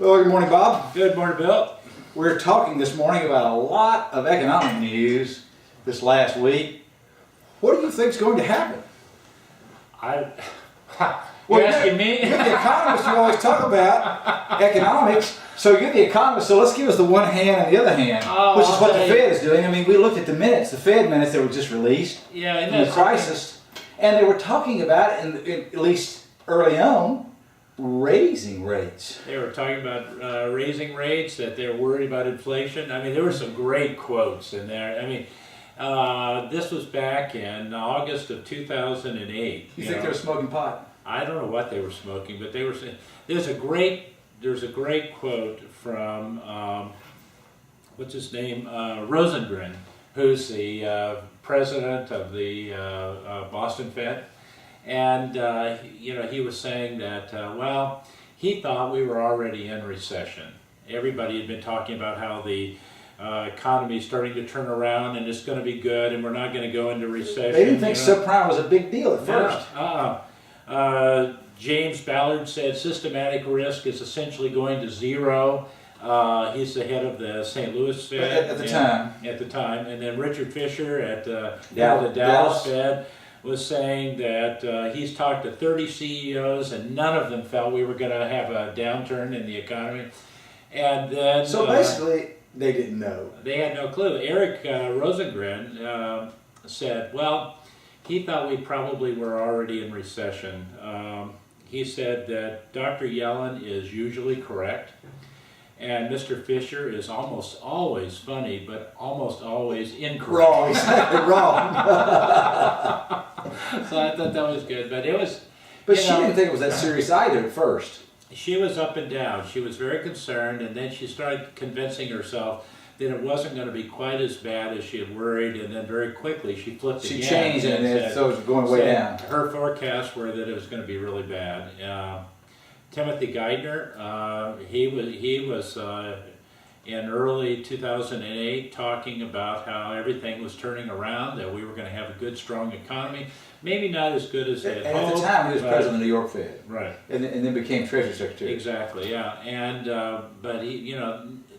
Well, good morning, Bob. Good morning, Bill. We're talking this morning about a lot of economic news this last week. What do you think is going to happen? You're asking me? You're the economist. You always talk about economics. So you're the economist. So let's give us the one hand and the other hand, which is what the Fed is doing. I mean, we looked at the minutes, the Fed minutes that were just released from the crisis, and they were talking about, at least early on, raising rates. They were talking about raising rates, that they're worried about inflation. I mean, there were some great quotes in there. I mean, this was back in August of 2008. You think they were smoking pot? I don't know what they were smoking, but they were saying, there's a great quote from, what's his name, Rosengren, who's the president of the Boston Fed. And, he was saying that, well, he thought we were already in recession. Everybody had been talking about how the economy is starting to turn around and it's going to be good and we're not going to go into recession. They didn't think subprime was a big deal at first. James Ballard said systematic risk is essentially going to zero. He's the head of the St. Louis Fed at the time. And then Richard Fisher at the Dallas Fed was saying that he's talked to 30 CEOs and none of them felt we were going to have a downturn in the economy. And then so basically, they didn't know. They had no clue. Eric Rosengren said, well, he thought we probably were already in recession. He said that Dr. Yellen is usually correct, and Mr. Fisher is almost always funny, but almost always incorrect. Wrong, exactly wrong. So I thought that was good, but it was... But she didn't think it was that serious either at first. She was up and down. She was very concerned, and then she started convincing herself that it wasn't going to be quite as bad as she had worried, and then very quickly she flipped again. She changed it, so it was going way down. Her forecasts were that it was going to be really bad. Timothy Geithner, he was in early 2008 talking about how everything was turning around, that we were going to have a good, strong economy. Maybe not as good as they had hoped. And at the time, he was president of the New York Fed. Right. And then became Treasury Secretary. Exactly, yeah. And, but he,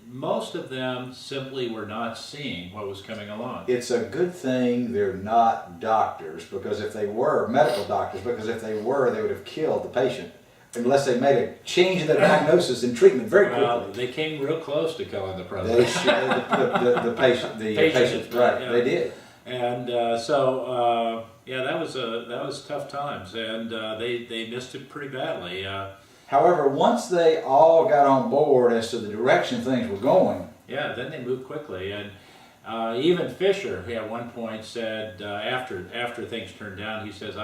most of them simply were not seeing what was coming along. It's a good thing they're not doctors, because if they were medical doctors, because if they were, they would have killed the patient, unless they made a change in the diagnosis and treatment very quickly. Well, they came real close to killing the president. They the patient, right? Yeah. They did. And yeah, that was tough times, and they missed it pretty badly. However, once they all got on board as to the direction things were going, yeah, then they moved quickly. And even Fisher, at one point, said after things turned down, he says,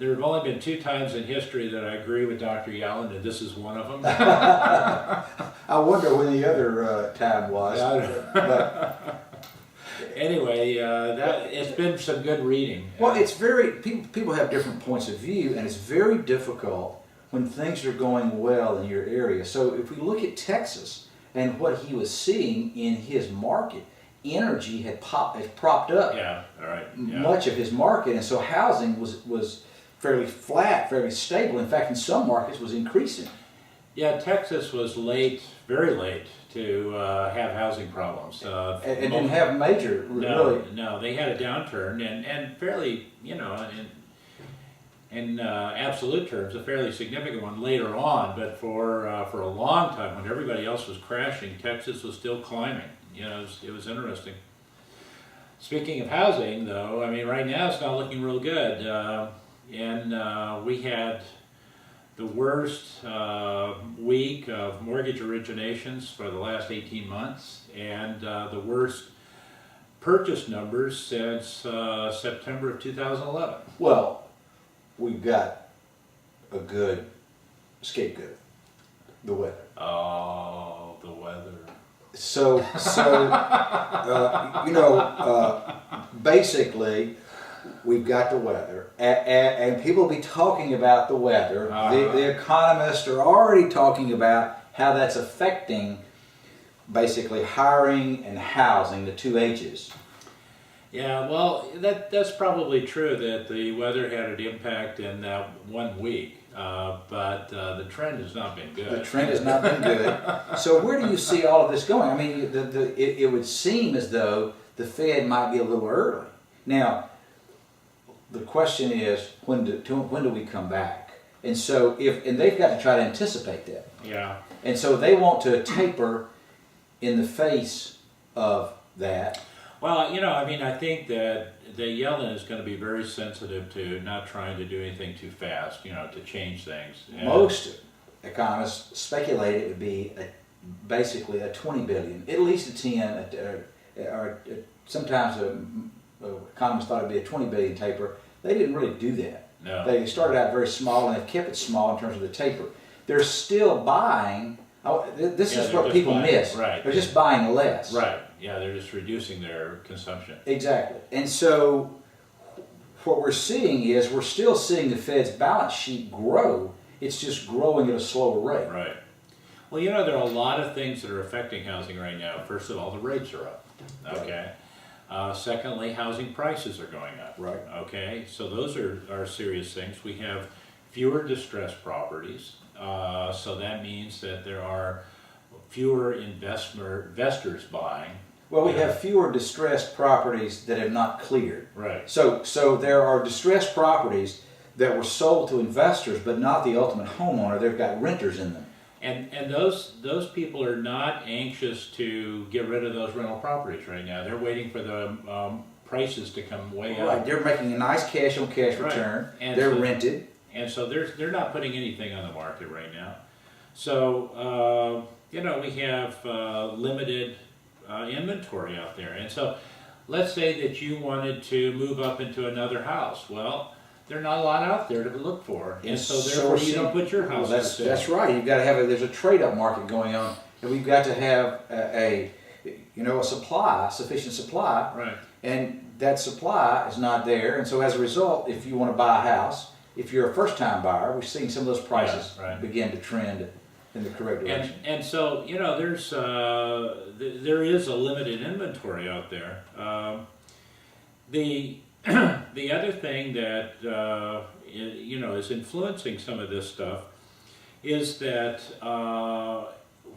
there have only been 2 times in history that I agree with Dr. Yellen, and this is one of them. I wonder when the other time was. Anyway, it's been some good reading. Well, it's very, people have different points of view, and it's very difficult when things are going well in your area. So if we look at Texas and what he was seeing in his market, energy has propped up much of his market, and so housing was fairly flat, fairly stable. In fact, in some markets was increasing. Yeah, Texas was late, very late, to have housing problems. And didn't have major, really. No, they had a downturn, and fairly, in absolute terms, a fairly significant one later on. But for a long time, when everybody else was crashing, Texas was still climbing. It was interesting. Speaking of housing, though, I mean, right now it's not looking real good. And we had the worst week of mortgage originations for the last 18 months, and the worst purchase numbers since September of 2011. Well, we've got a good scapegoat, the weather. Oh, the weather. So basically, we've got the weather, and people will be talking about the weather. The economists are already talking about how that's affecting basically hiring and housing, the 2 H's. Yeah, well, that's probably true that the weather had an impact in that 1 week. but the trend has not been good. The trend has not been good. So where do you see all of this going? I mean, it would seem as though the Fed might be a little early. Now, the question is, when do we come back? And so and they've got to try to anticipate that. Yeah. And so they want to taper in the face of that. Well, you know, I mean, I think that Yellen is going to be very sensitive to not trying to do anything too fast, you know, to change things. And Most economists speculate it would be basically a 20 billion, at least a 10, or sometimes economists thought it would be a 20 billion taper. They didn't really do that. No. They started out very small and they've kept it small in terms of the taper. They're still buying. This is what people miss. Right. They're just buying less. Right. Yeah, they're just reducing their consumption. Exactly. And so what we're seeing is we're still seeing the Fed's balance sheet grow. It's just growing at a slower rate. Right. Well, you know, there are a lot of things that are affecting housing right now. First of all, the rates are up. Okay. Secondly, housing prices are going up. Right. Okay. So those are serious things. We have fewer distressed properties. So that means that there are fewer investors buying. Well, we have fewer distressed properties that have not cleared. Right. So there are distressed properties that were sold to investors, but not the ultimate homeowner. They've got renters in them. And those people are not anxious to get rid of those rental properties right now. They're waiting for the prices to come way up. Right. They're making a nice cash-on-cash return. And they're so, rented. And so they're not putting anything on the market right now. So you know, we have limited inventory out there. And so let's say that you wanted to move up into another house. Well, there's not a lot out there to look for. And so therefore you don't put your house well, that's right. You've got to have there's a trade-up market going on. And we've got to have a supply, sufficient supply. Right. And that supply is not there. And so as a result, if you want to buy a house, if you're a first-time buyer, we're seeing some of those prices begin to trend in the correct direction. And so, you know, there is a limited inventory out there. The other thing that you know, is influencing some of this stuff is that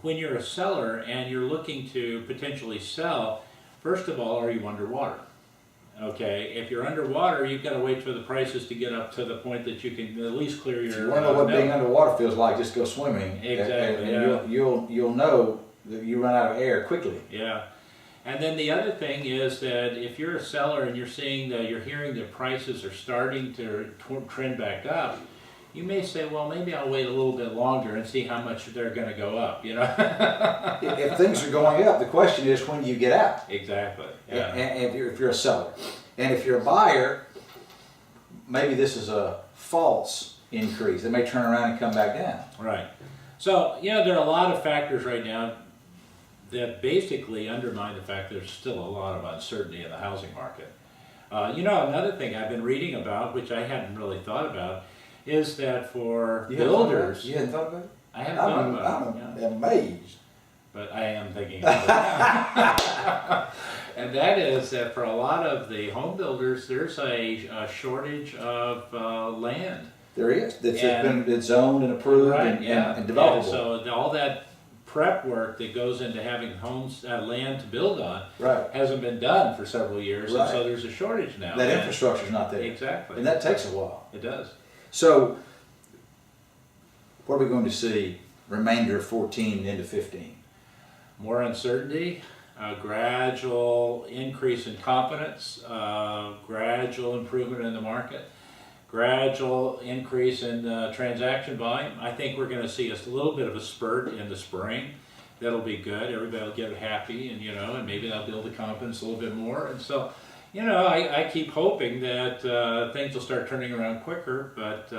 when you're a seller and you're looking to potentially sell, first of all, are you underwater? Okay, if you're underwater, you've got to wait for the prices to get up to the point that you can at least clear your. If you want to know what being underwater feels like, just go swimming. Exactly. And you'll know that you run out of air quickly. Yeah, and then the other thing is that if you're a seller and you're hearing that prices are starting to trend back up, you may say, well, maybe I'll wait a little bit longer and see how much they're going to go up. You know. If things are going up, the question is, when do you get out? Exactly. Yeah. And if you're a seller, and if you're a buyer, maybe this is a false increase. They may turn around and come back down. Right. So, you know, there are a lot of factors right now that basically undermine the fact that there's still a lot of uncertainty in the housing market. You know, another thing I've been reading about, which I hadn't really thought about, is that for builders... You hadn't thought about it? I haven't thought about it. I'm amazed. But I am thinking about it now. And that is that for a lot of the home builders, there's a shortage of land. There is. It's zoned and approved and developable. And so all that prep work that goes into having homes, land to build on, hasn't been done for several years, and so there's a shortage now. That infrastructure's not there. Exactly. And that takes a while. It does. So, what are we going to see remainder of 14 and into 15? More uncertainty, gradual increase in confidence, gradual improvement in the market, gradual increase in transaction volume. I think we're going to see a little bit of a spurt in the spring. That'll be good. Everybody will get happy, and and maybe they'll build the confidence a little bit more. And so, I keep hoping that things will start turning around quicker. But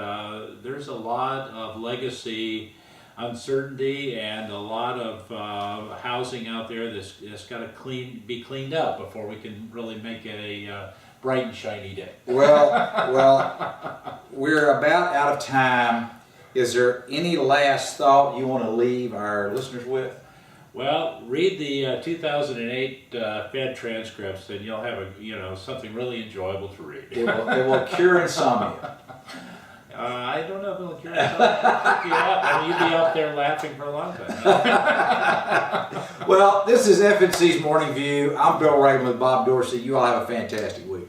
there's a lot of legacy uncertainty and a lot of housing out there that's got to be cleaned up before we can really make it a bright and shiny day. Well, we're about out of time. Is there any last thought you want to leave our listeners with? Well, read the 2008 Fed transcripts, and you'll have something really enjoyable to read. It will cure insomnia. I don't know if it'll cure yourself. I mean, you'd be out there laughing for a long time. Well, this is FNC's Morning View. I'm Bill Rayburn with Bob Dorsey. You all have a fantastic week.